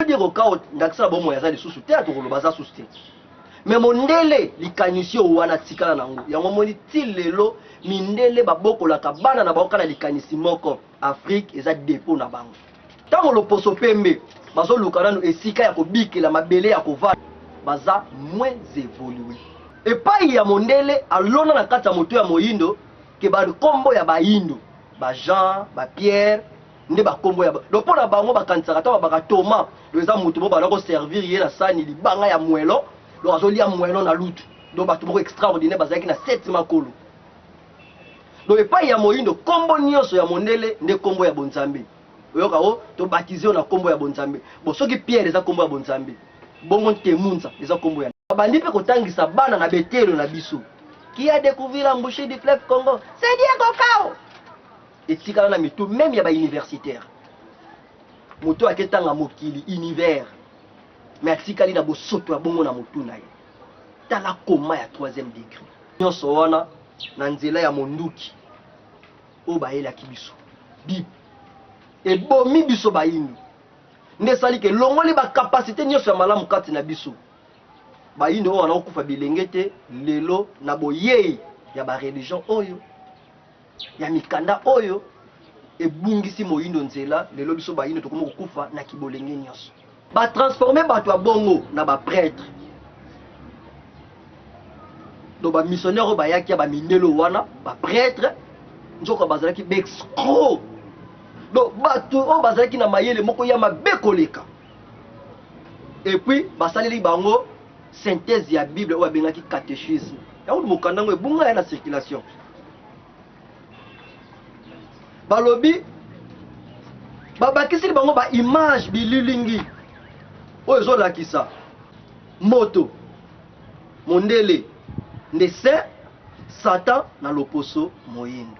dire au cas ndakisa bomo ya za lisusu te atokolo baza susu te. Mais mondele likanisi o wana tikala nango. Yango moni ti lelo mindele babokolaka bana na baoka na likanisi moko Afrique eza dépôt na bango. Tango loposo pembe bazo lukana no esika ya kobikela mabele ya kova baza moins évolué. Et pas ya mondele alona na kata moto ya moyindo ke ba kombo ya bayindo ba Jean ba Pierre nde ba kombo ya do pona bango bakanisaka ta ba Thomas do eza moto bo ba ko servir ye na sani libanga ya mwelo do azoli ya mwelo na lutu do ba tumo extraordinaire bazaki na 7 makolo do e pas ya moyindo kombo nyonso ya mondele nde kombo ya bonzambe oyoka o to baptiser na kombo ya bonzambe bo soki Pierre eza kombo ya bonzambe bongo temunza eza kombo ya bandi pe kotangisa bana na betelo na biso qui a découvert l'embouchure du fleuve Congo c'est Diego Cao et tikala na mitu même ya ba universitaire moto aketanga mokili univers mais atikali na bosoto ya bongo na motu na ye tala koma ya 3e degré nyonso wana na nzela ya monduki o bayelaki biso bib ebomi biso bayini nde sali ke longoli ba capacité nyonso ya malamu kati na biso bayini o wana okufa bilenge te lelo na boyei ya ba religion oyo ya mikanda oyo ebungisi moyindo nzela lelo biso bayini tokomo kokufa na kibolenge nyonso ba transformer bato ya bongo na ba prêtre do ba missionnaire bayaki ba mindelo wana ba prêtre nzoko bazalaki bexcro do bato o bazalaki na mayele moko ya mabe koleka et puis basaleli bango synthèse ya Bible o bengaki catéchisme yango mokanda ngo ebunga ya na circulation balobi babakisi bango ba image bililingi oyo ezolakisa moto mondele ndese Satan na loposo moyindo.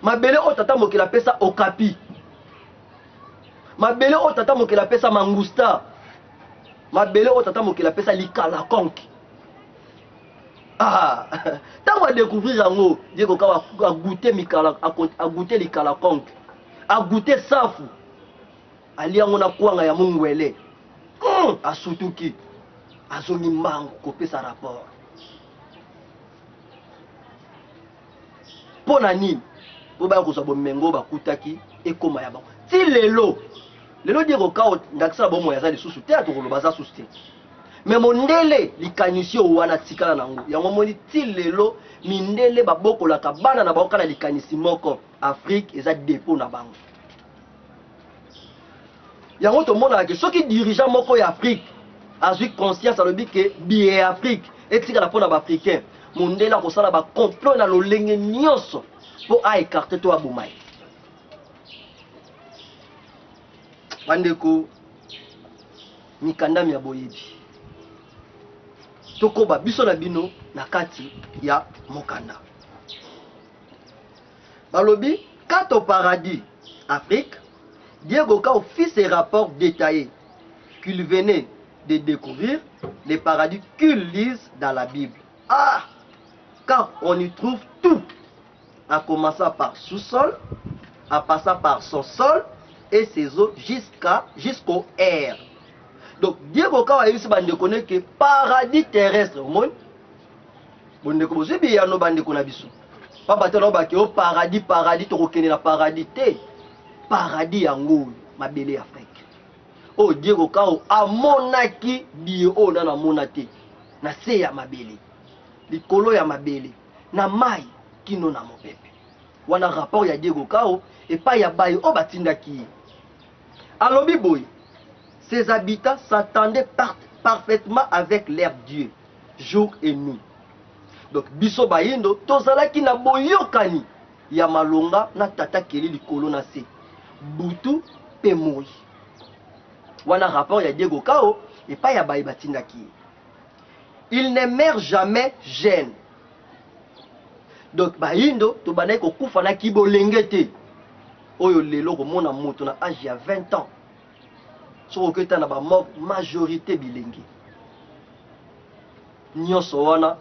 Mabele o tata mokela pesa okapi. Mabele o tata mokela pesa mangusta. Mabele o tata mokela pesa likala konki. Ah, tango a découvrir yango, Diego Cao a goûté mikala, a goûté likala konki. A goûté safu. Ali yango na kwanga ya mungwele. Asutuki. Azongi mango kopesa rapport. Pona nini? Oba ko sabo mengo bakutaki ekoma ya bango ti lelo Diego Cao ndakisa bomo ya za lisusu te atokolo baza susu te mais mondele likanisi o wana tikala nango yango moni ti lelo mindele babokolaka bana na baoka na likanisi moko Afrique eza dépôt na bango yango to mona ke soki dirigeant moko ya Afrique azui conscience alobi ke biye Afrique etikala pona ba africain mondele akosala ba complot na lolenge nyonso pour a écarter toi Boumai. Bandeko mikanda ya boyebi. Tokoba biso na bino na kati ya mokanda. Balobi, quant au paradis Afrique, Diego Cao fit ses rapports détaillés qu'il venait de découvrir les paradis qu'ils lisent dans la Bible. Ah, car on y trouve tout. En commençant par sous-sol, en passant par son sol et ses eaux jusqu'au air. Donc, Diego Cao a eu ce bande connaît que paradis terrestre, au monde. Bonne ko bozi bi ya no bande ko na biso. Pa batelo ba ke o paradis to kokene na paradis te. Paradis yango mabele Afrique. Oh Diego Cao amonaki bi o na monate na se ya mabele. Likolo ya mabele na mai kino na mopepe wana rapport ya Diego Kao et pas ya bayi o batindaki. Alobi boy, ses habitants s'entendaient parfaitement avec leur Dieu, jour et nuit. Donc biso bayindo tozalaki na boyokani ya malonga na tata keli likolo na se. Butu pe moi. Wana rapport ya Diego Kao et pas ya bayi batindaki. Ils n'aimèrent jamais gêne. Donc bayindo to banai ko kufa na kibolengete. Oyo lelo ko mona moto na âge ya 20 ans. So ko na ba majorité bilengi. Nyonso wana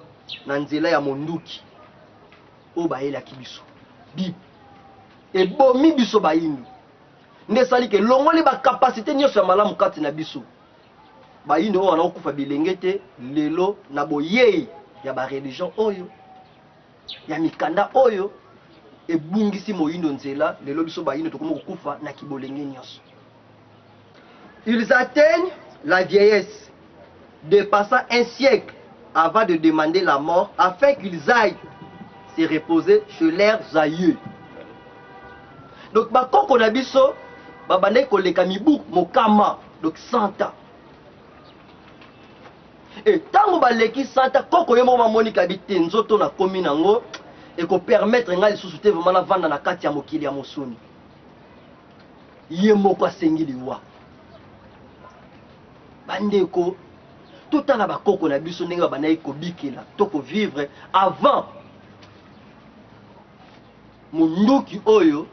na nzela ya monduki. O bayela kibiso. Bib. E bomi biso bayindo. Nde sali ke longoli ba capacité nyonso ya malamu kati na biso. Bayindo wana okufa bilengete lelo na boyei ya ba religion oyo. Ya mikanda oyo ebungisi moyindo nzela lelo biso bayindo tokomo kufa na kibolenge nyonso. Ils atteignent la vieillesse, dépassant un siècle avant de demander la mort afin qu'ils aillent se reposer chez leurs aïeux. Donc bakoko na biso babane koleka mibu mokama donc 100 ans. Et tango baleki 100 ans koko yemo mamoni kabite nzoto na komi nango et ko permettre nga lisusu te vraiment na vanda na kati ya mokili ya mosuni. Yemo kwa sengi liwa. Bandeko tout à la bakoko na biso ndenge bana ko bikela to ko vivre avant munduki oyo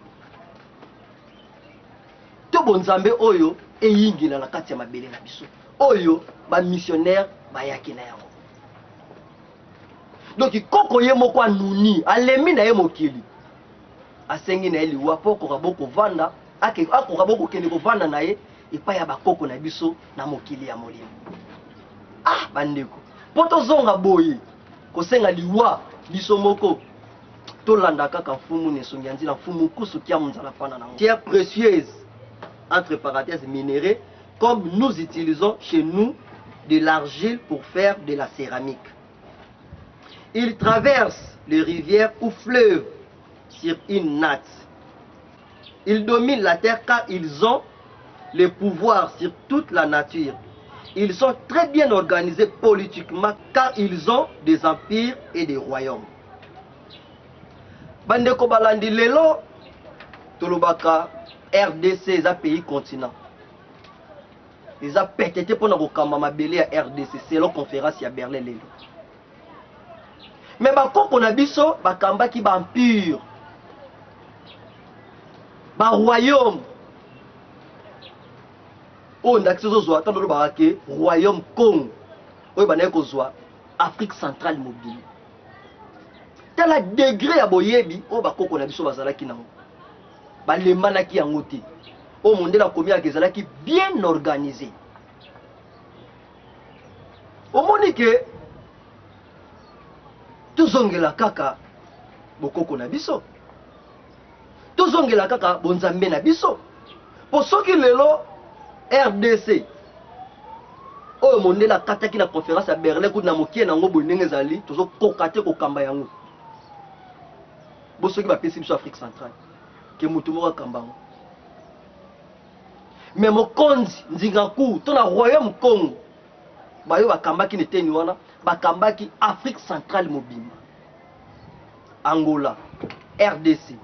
to bonzambe oyo eyingila na kati ya mabele na biso oyo ba missionnaire bayaki na yango. Donc koko ye moko anuni alemi na ye mokili asengi na eli wa poko kaboko vanda ako kaboko kende ko vanda na ye epa ya bakoko na biso na mokili ya molimo. Ah bandeko poto zonga boye kosenga liwa biso moko tolanda kaka mfumu nesongi nzila mfumu kusu kia munzala fana na pierre précieuse entre parenthèses minéraux comme nous utilisons chez nous de l'argile pour faire de la céramique. Ils traversent les rivières ou fleuves sur une natte. Ils dominent la terre car ils ont le pouvoir sur toute la nature. Ils sont très bien organisés politiquement car ils ont des empires et des royaumes. Bandeko balandi lelo tolobaka RDC eza pays continent. Ils ont pété pour nous kamba mabele à RDC c'est la conférence à Berlin lelo. Mais ba koko na biso ba kamba ki ba empire. Ba royaume. On a accès aux oies, tant de le royaume Congo. Oui, bah n'eko zwa Afrique centrale mobile. Tel a degré à boyebi, oh bah koko na biso bazala ki nango. Bah le manaki en oti. Oh monde la commis à gezala ki bien organisé. Au monique, tout zongela kaka, bokoko na biso. Tout zongela kaka, bonzambe na biso. Pour ceux qui le lo, RDC. Oh monde la kata ki na conférence à Berlin ko na mokie na ngo bonenge zali tozo kokate ko kamba yango. Bo soki ba pesi biso Afrique centrale. Ke mutu mo kamba ngo. Mais mokonzi nzingaku to na royaume Congo. Ba yo ba kamba ki neteni wana, ba kamba ki Afrique centrale mobile. Angola, RDC,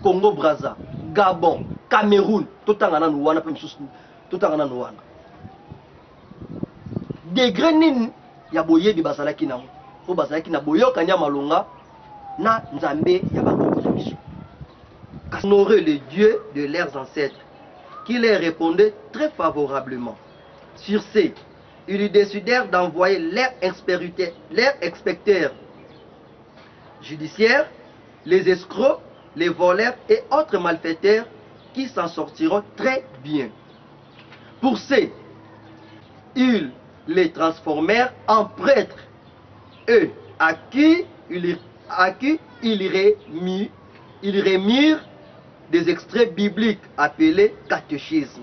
Congo Brazza, Gabon, Cameroun, totanga na wana pe misusu. Totanga na wana. Degré nini ya boyebi bazalaki na o bazalaki na boyoka nya malonga na nzambe ya bakoko na biso. Honorer les dieux de leurs ancêtres qui les répondaient très favorablement. Sur ce, ils décidèrent d'envoyer leurs inspecteurs judiciaires, les escrocs, les voleurs et autres malfaiteurs qui s'en sortiront très bien. Pour ce, ils les transformèrent en prêtres, eux à qui ils remirent des extraits bibliques appelés catéchismes.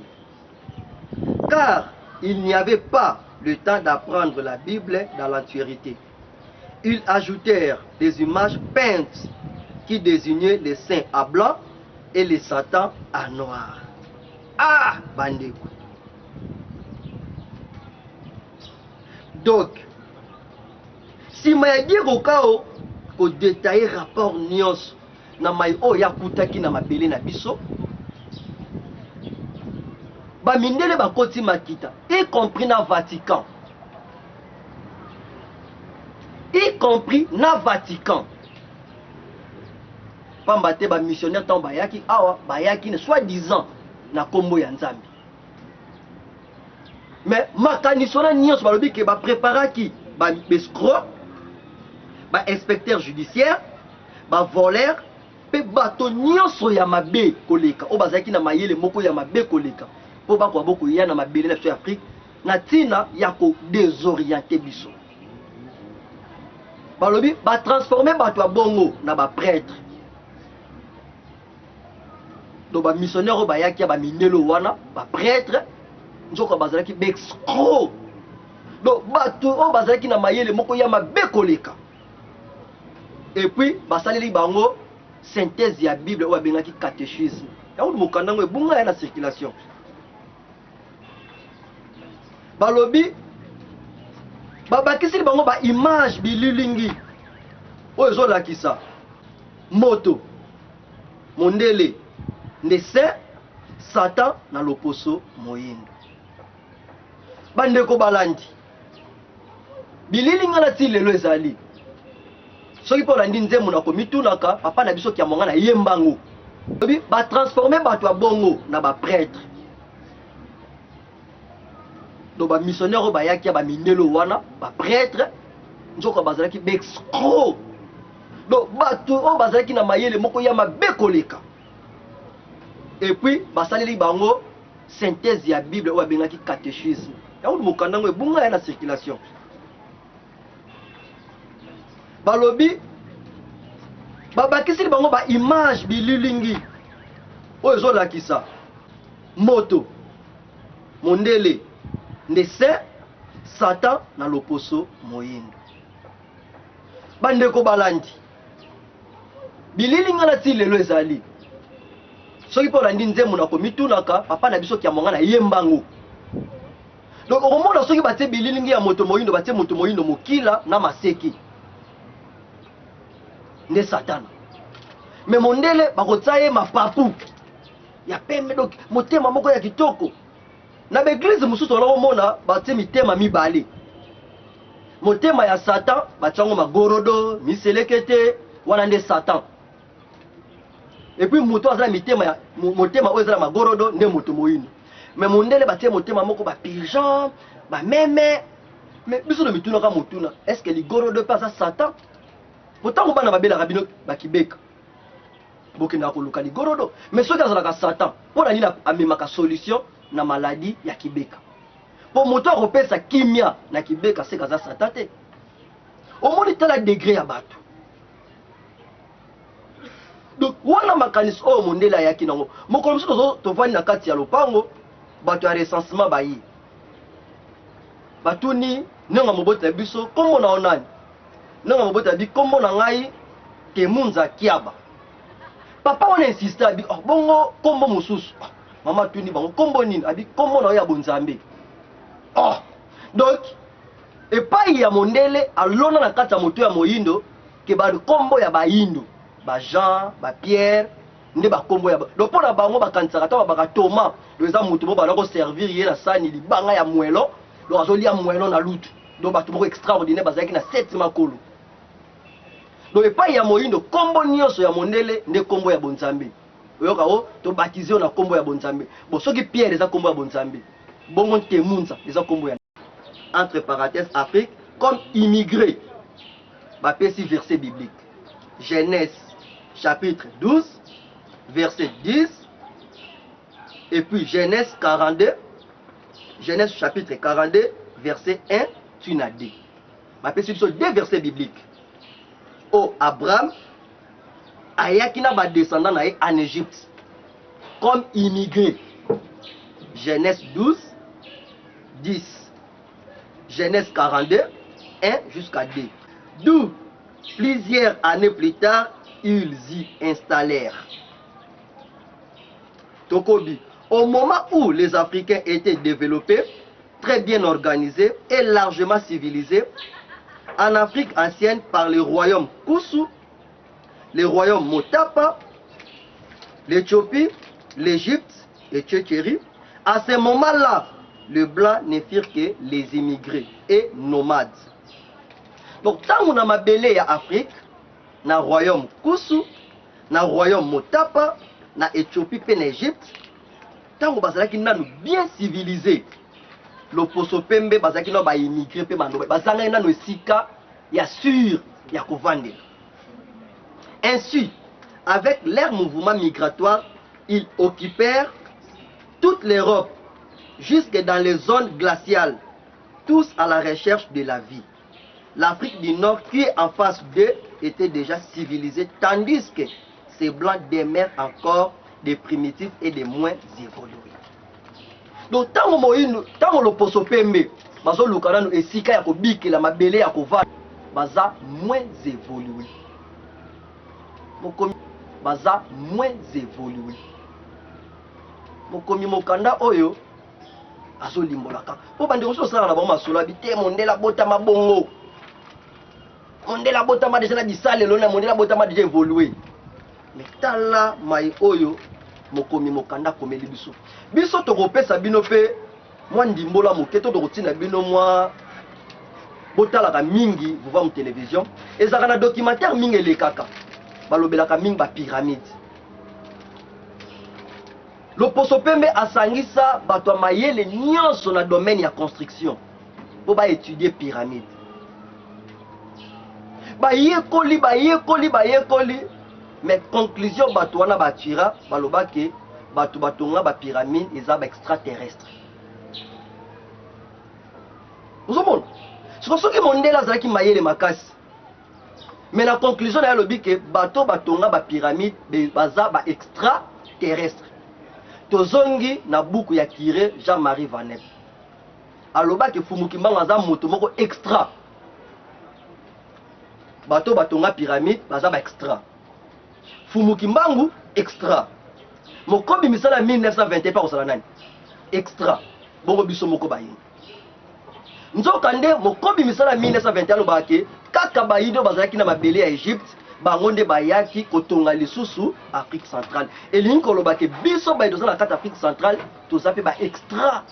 Car il n'y avait pas le temps d'apprendre la Bible dans l'entièreté. Ils ajoutèrent des images peintes qui désignait les saints à blanc et les satans à noir. Ah, bandeko. Donc, si ma dit kokao ko détailler rapport nyos na mai o ya kutaki na mabele na biso, ba mindele ba koti makita, y compris na Vatican. Y compris na Vatican. Pambate ba missionnaire tant bayaki awa bayaki ne soi-disant na kombo ya Nzambi. Mais makaniso na nyos balobi ke ba préparaki ba escroc, ba inspecteur judiciaire, ba voleur, pe bato nyonso ya mabe koleka o bazaki na mayele moko ya mabe koleka po ba kwa boko ya na mabele na Afrique na tina ya ko désorienter biso. Balobi ba transformer bato ya bongo na ba prêtre. Do ba missionnaire o bayaki ya ba mindelo wana ba prêtre nzoko bazalaki bexcro. Do bato o bazalaki na mayele moko ya mabe koleka. Et puis basaleli bango synthèse ya Bible ou abengaki catéchisme. Ya ou mokandango ebunga ya na circulation. Balobi babakisi bango ba image bililingi oyo ezolakisa moto mondele ndese Satan na loposo moyindo. Bandeko balandi bililinga na ti lelo ezali soki mpo landi nzembo na komitunaka papa na biso kia monga na yembango ba transformer bato ya bongo na ba prêtre. Do ba missionnaire bayaki ya ba mindelo wana ba prêtre nzoko bazalaki bexcro. Do bato o bazalaki na mayele moko ya mabe koleka. Et puis basaleli bango synthèse ya Bible ou abengaki catéchisme. Ya ou mokandango ebunga ya na circulation. Balobi babakisi bango ba image bililingi oyo ezolakisa moto mondele ndese Satan na loposo moyindo. Bandeko balandi bililinga na ti lelo ezali soki mpo landi nzembo na komitunaka papa na biso kia monga na yembango. Donc okomona soki batie bililingi ya moto moyindo batie moto moyindo mokila na maseki nde Satana. Mais mondele bakotia ye mapapu ya pembe donc motema moko ya kitoko. Na beglise mususu olomona batie mitema mibale. Motema ya Satan batiango magorodo miselekete wana nde Satan. Et puis moto azala mitema ya motema oyo ezala magorodo nde moto moyindo. Mais mondele batie motema moko ba pigeon ba meme. Mais biso no mituna ka motuna est-ce que ligorodo pas ça Satan? Pourtant bana babela rabino bakibeka bokenda koluka ligorodo. Mais soki azalaka Satan pona nini amemaka solution na maladie ya kibeka po moto akopesa kimia na kibeka se kaza Satan te. Omoni tala degré ya bato. Donc wana makanisi oyo mondela yaki nango mokolo mosusu tovandi na kati ya lopango bato ya recensement bayi batuni nenga mobota biso kombo na onani nenga mobota bi kombo na ngai Kemunza Kiaba. Papa wana insiste abi oh, bongo kombo mosusu mama tuni bango kombo nini abi kombo na ya bonzambe. Oh donc epai ya mondele alona na kati ya moto ya moyindo ke ba kombo ya bayindo ba Jean ba Pierre nde ba kombo ya donc pona bango bakanisaka to ba Thomas doza moto bo ba ko servir ye na sani libanga ya mwelo donc azoli ya mwelo na lutu donc bato moko extraordinaire bazaki na 7 makolo. Donc epai ya moyindo kombo nyonso ya mondele nde kombo ya bonzambe. Oyoka o to baptiser na kombo ya bonzambe. Bon soki Pierre eza kombo ya bonzambe. Bongo Kemunza eza kombo ya entre parenthèses Afrique comme immigré. Bapesi verset biblique. Genèse chapitre 12 verset 10 et puis Genèse 42 Genèse chapitre 42 verset 1 tu n'as dit. Bapesi biso deux versets bibliques. Oh Abraham ayaki na ba descendant na en Égypte comme immigré. Genèse 12 10 Genèse 42 1 jusqu'à 2. D'où plusieurs années plus tard ils y installèrent. Tokobi, au moment où les Africains étaient développés, très bien organisés et largement civilisés, en Afrique ancienne par les royaumes Koussou, les royaumes Motapa, l'Éthiopie, l'Égypte et Tchétchérie, à ce moment-là, les Blancs ne firent que les immigrés et nomades. Donc, tant qu'on a ma belé à Afrique, na royaume Koussou, na royaume Motapa, na Éthiopie et l'Égypte, tant qu'on a bien civilisé, le poso pembe bazaki no ba immigré pe mando bazanga na no sika ya sûr ya kovande. Ainsi, avec leur mouvement migratoire, ils occupèrent toute l'Europe jusque dans les zones glaciales, tous à la recherche de la vie. L'Afrique du Nord, qui est en face d'eux, était déjà civilisée, tandis que ces blancs demeurent encore des primitifs et des moins évolués. Donc, tant que le poso pembe, bazo lukana et sika ya kobiki la mabele ya kova, baza moins évolué. Mokomi baza moins évolué. Mokomi mokanda oyo azo limbolaka. Po bande ko so sala na ba masolo bité mondela botama bongo. Mondela botama déjà na bisale lona mondela botama déjà évolué. Mais tala mai oyo mokomi mokanda komeli biso. Biso tokopesa bino pe mwa ndimbola moke to tokotina bino mwa botalaka mingi vous voir en télévision ezaka na documentaire mingi elekaka balobelaka mingi ba pyramide. Le poso pembe asangisa bato ya mayele nyonso na domaine ya construction po ba étudier pyramide. Bayekoli mais conclusion bato wana batira balobake bato batonga ba pyramide eza ba extraterrestre. Vous comprenez? Ce que mondela azalaki mayele makasi. Mais la conclusion na lobi que bato batonga ba pyramide baza ba extraterrestre. Tozongi na buku ya Kiré Jean-Marie Vanel. Alobaki Fumukimbanga aza moto moko extra. Bato batonga pyramide baza ba extra. Fumukimbangu extra. Mokobi misala 1921 pa kosala nani extra bongo biso moko bayi nzokande mokobi misala 1921 lobake kaka bayido bazalaki na mabele ya Egypte bango nde bayaki kotonga lisusu Afrique centrale elingi kolobake biso bayido na kata Afrique centrale toza pe ba extra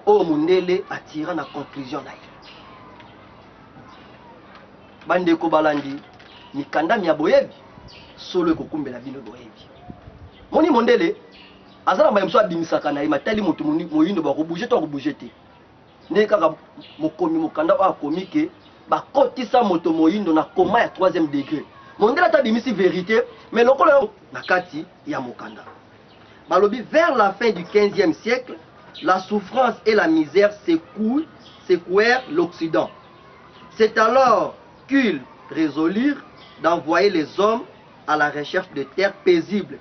o mundele atira na conclusion na ye bande ko balandi mikanda mya boyebi solo ekokumbela bino boyebi. Moni mondele azala mbayemso abimisaka na ye matali moto moyindo ba ko bouger to ko bouger te. Ne kaka mokomi mokanda o akomi ke ba kotisa moto moyindo na koma ya 3e degré. Mondele ta bimisi vérité mais lokolo na kati ya mokanda. Balobi vers la fin du 15e siècle, la souffrance et la misère secouèrent l'Occident. C'est alors qu'ils résolurent d'envoyer les hommes à la recherche de terres paisibles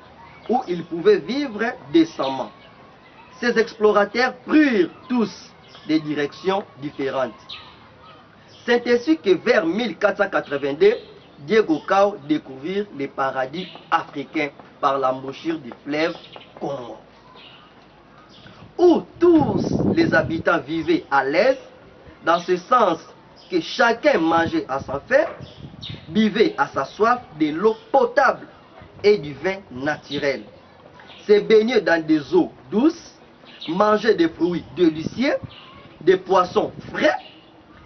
où ils pouvaient vivre décemment. Ces explorateurs prirent tous des directions différentes. C'est ainsi que vers 1482, Diego Cao découvrit les paradis africains par l'embouchure du fleuve Congo, où tous les habitants vivaient à l'aise, dans ce sens que chacun mangeait à sa faim, buvait à sa soif de l'eau potable et du vin naturel, se baigner dans des eaux douces, manger des fruits délicieux, des poissons frais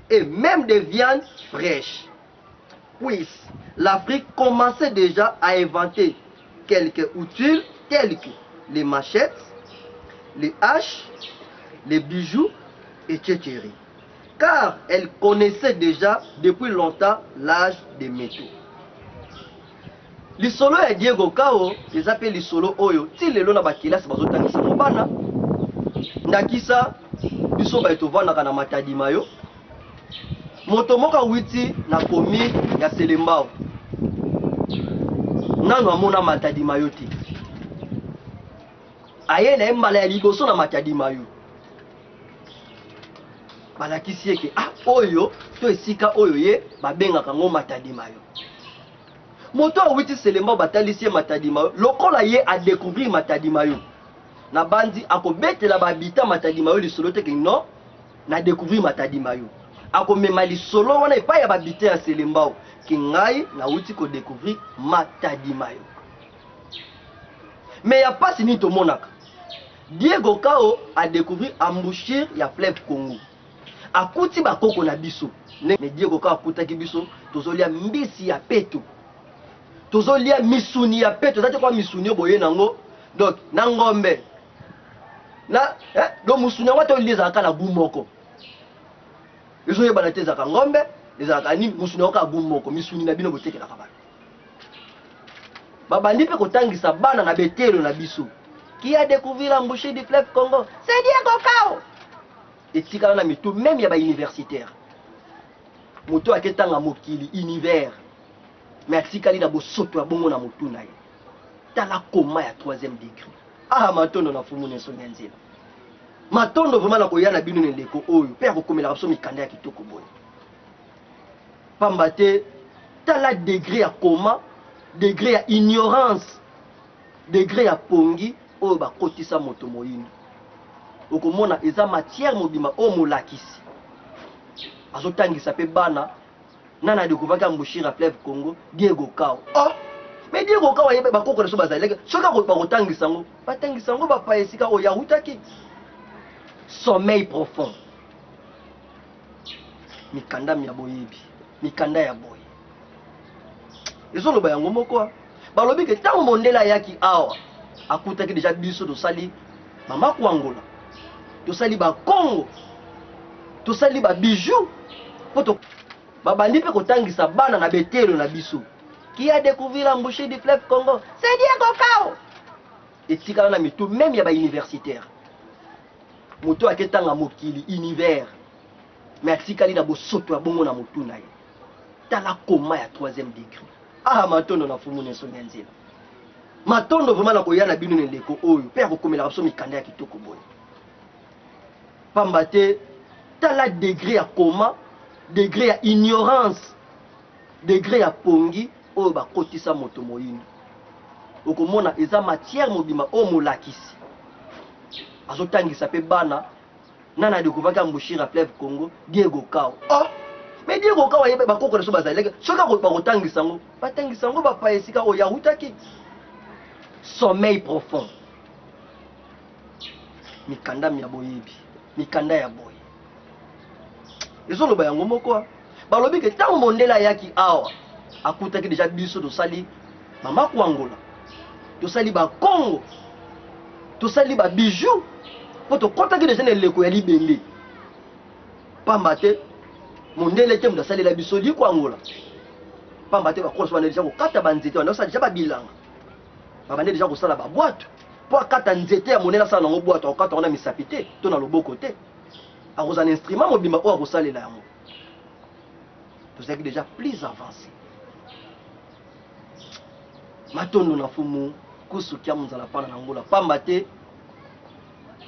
et même des viandes fraîches. Puis l'Afrique commençait déjà à inventer quelques outils tels que les machettes, les haches, les bijoux et etc. Car elle connaissait déjà depuis longtemps l'âge des métaux. Lisolo ya Diego Cao ezape lisolo oyo ti lelo na bakilasi bazotangisa mobana ndakisa biso baito vanda na matadi mayo moto moka witi na komi ya Selembao nanu amona matadi mayo ti aye na mbala ya liboso na matadi mayo balakisi eke oyo to esika oyo ye babengaka ngo matadi mayo. moto awiti selemba batalisi Matadi Mayo lokola ye a découvrir Matadi Mayo na bandi akobetela babita Matadi Mayo lisolo te ke non na découvrir Matadi Mayo akomema lisolo wana epai ya babita ya selemba ki ngai na wuti ko découvrir Matadi Mayo. Mais ya pasi ni tomonaka Diego Kao a découvrir embouchure ya fleuve Congo akuti bakoko na biso mais Diego Kao akutaki biso tozolia mbisi ya peto tozolia misuni ya peto zate kwa misuni boye nango donc na ngombe na do musuni wato liza kala bumoko ezo yeba na teza ka ngombe ezaka ni musuni oka bumoko misuni na bino botekela ka bana babandi pe kotangisa bana na betelo na biso qui a découvert l'embouchure du fleuve Congo c'est Diego Kao et tikala na mitu même ya ba universitaire moto aketanga mokili univers mais atikali na bosoto ya bongo na motu na ye tala koma ya 3e degré. Ah matondo na fumu neso nyanzela matondo vraiment na koya na bino ne leko oyo pe akokomela kapso mikanda ya kitoko boye pamba te tala degré ya koma degré ya ignorance degré ya pongi oyo bakotisa moto moyini okomona eza matière mobima o molakisi azotangisa pe bana nana découvert embouchure à fleuve Congo Diego Kao. Oh mais Diego Kao yebe bakoko so bazaleka soka ko bakotangisa ngo batangisa ngo bapa esika o yahutaki sommeil profond mikanda ya boyebi mikanda ya boye ezoloba yango moko balobi ke tango mondela yaki awa akutaki déjà biso to sali mama kuangola to sali ba Congo to sali ba bijoux poto babandi pe kotangisa bana na betelo na biso qui a découvert l'embouchure du fleuve Congo c'est Diego Kao et tikala na mitu même ya ba universitaire moto aketanga mokili univers mais atikali na bosoto ya bongo na motu na ye tala koma ya 3e degré. Ah matondo na fumu neso nyanzela matondo vraiment na koya na bino ne leko oyo pe akokomela kapso mikanda ya kitoko boye pamba te tala degré ya koma degré ya ignorance degré ya pongi oyo bakotisa moto moyini okomona eza matière mobima o molakisi azotangisa pe bana nana découvert embouchure à fleuve Congo Diego Kao. Oh mais Diego Kao yebe bakoko so bazaleka soka ko bakotangisa ngo batangisa ngo bapa esika o yahutaki sommeil profond mikanda ya boyebi mikanda ya boye ezoloba yango moko balobi ke tango mondela yaki awa akutaki déjà biso to sali mama kuangola to sali ba Congo to sali ba bijoux poto kotaki déjà ne leko ya libende pamba te mondele te muda sali la biso di kuangola pamba te ba koso bana déjà ko kata banzete wana sa déjà ba bilanga babande déjà ko sala ba boîte po akata nzete ya monela sala ngo boîte ko kata ona misapite to na loboko te akozana instrument mobima o akosalela yango tozalaki déjà plus avancé matondo na fumu kusukia munzala pana na ngola pamba te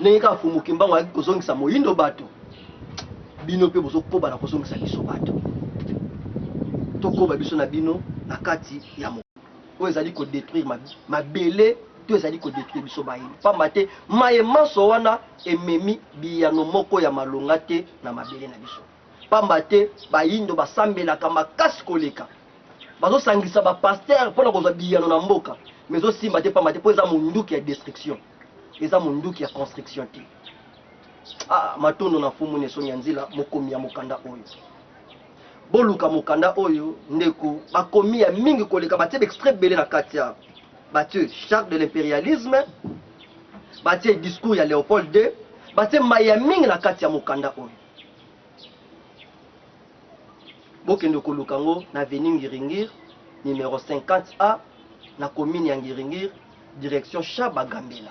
ndenge kaka fumu kimbango ayaki kozongisa moyindo bato bino mpe bozokoba na kozongisa biso bato tokoba biso na bino na kati ya mo oyo ezali kodétruire mabele to ezali kodétruire biso bayini pamba te mayemanso wana ememi biyano moko ya malonga te na mabele na biso pamba te bayindo basambelaka makasi koleka bazosangisa bapaster mpona kozwa biyano na mboka mais osimba te pamba te mpo eza monduki ya destruction eza monduki ya construction te. Ah matondo na fumu neso nyanzila mokomi ya mokanda oyo boluka mokanda oyo ndeko bakomi ya mingi koleka batie extrait belé na kati ya batie charte de l'impérialisme batie discours ya Léopold II batie maya mingi na kati ya mokanda oyo bokende koluka ngo na avenue Ngiringir numéro 50A na commune ya Ngiringir direction Chaba Gambela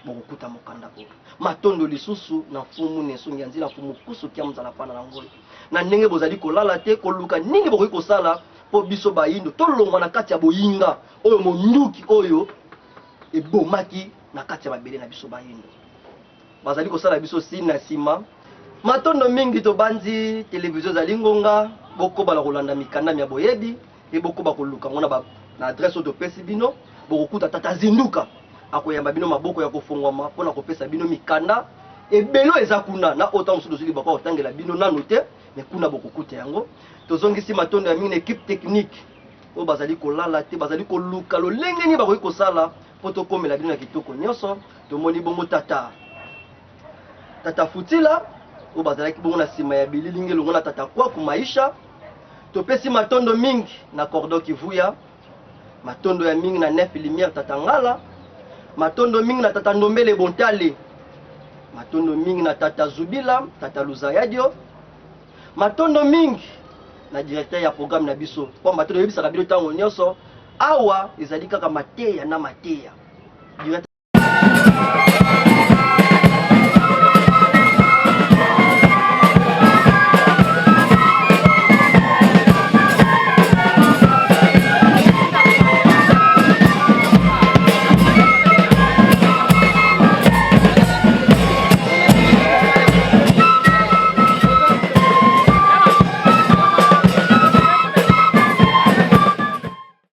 bokuta mokanda oyo matondo lisusu na fumu neso nyanzila fumu kusu kia mzala pana na ngolo na ndenge bozali kolala te koluka ningi bokoki kosala po biso bayindo tolongwa na kati ya boyinga oyo monduki oyo ebomaki na kati ya mabele na biso bayindo bazali kosala biso sina sima matondo mingi to banzi television zali ngonga bokoba la kolanda mikanda ya boyebi et beaucoup bakoluka ngona ba na adresse de pesi bino bokuta tata zinduka akoyamba bino maboko ya kofongwama pona kopesa bino mikanda ebelo eza kuna na autant musu dosili bako otangela bino nanu te mais kuna bokukuta yango tozongisi matondo ya mingi na équipe technique o bazali kolala te bazali koluka lolenge ni bakoki kosala po tokomela bino na kitoko nyonso tomoni bongo tata futila o bazalaki bongo na nsima ya bililingi elongo na tata kwaku maisha topesi matondo mingi na cordo kivuya matondo ya mingi na nef lumière tata ngala matondo mingi na tata ndombele bontale matondo mingi na tata zubila tata luzayadio matondo mingi na directeur ya programme na biso po matondo yebisaka bino ntango nyonso awa ezali kaka mateya na mateya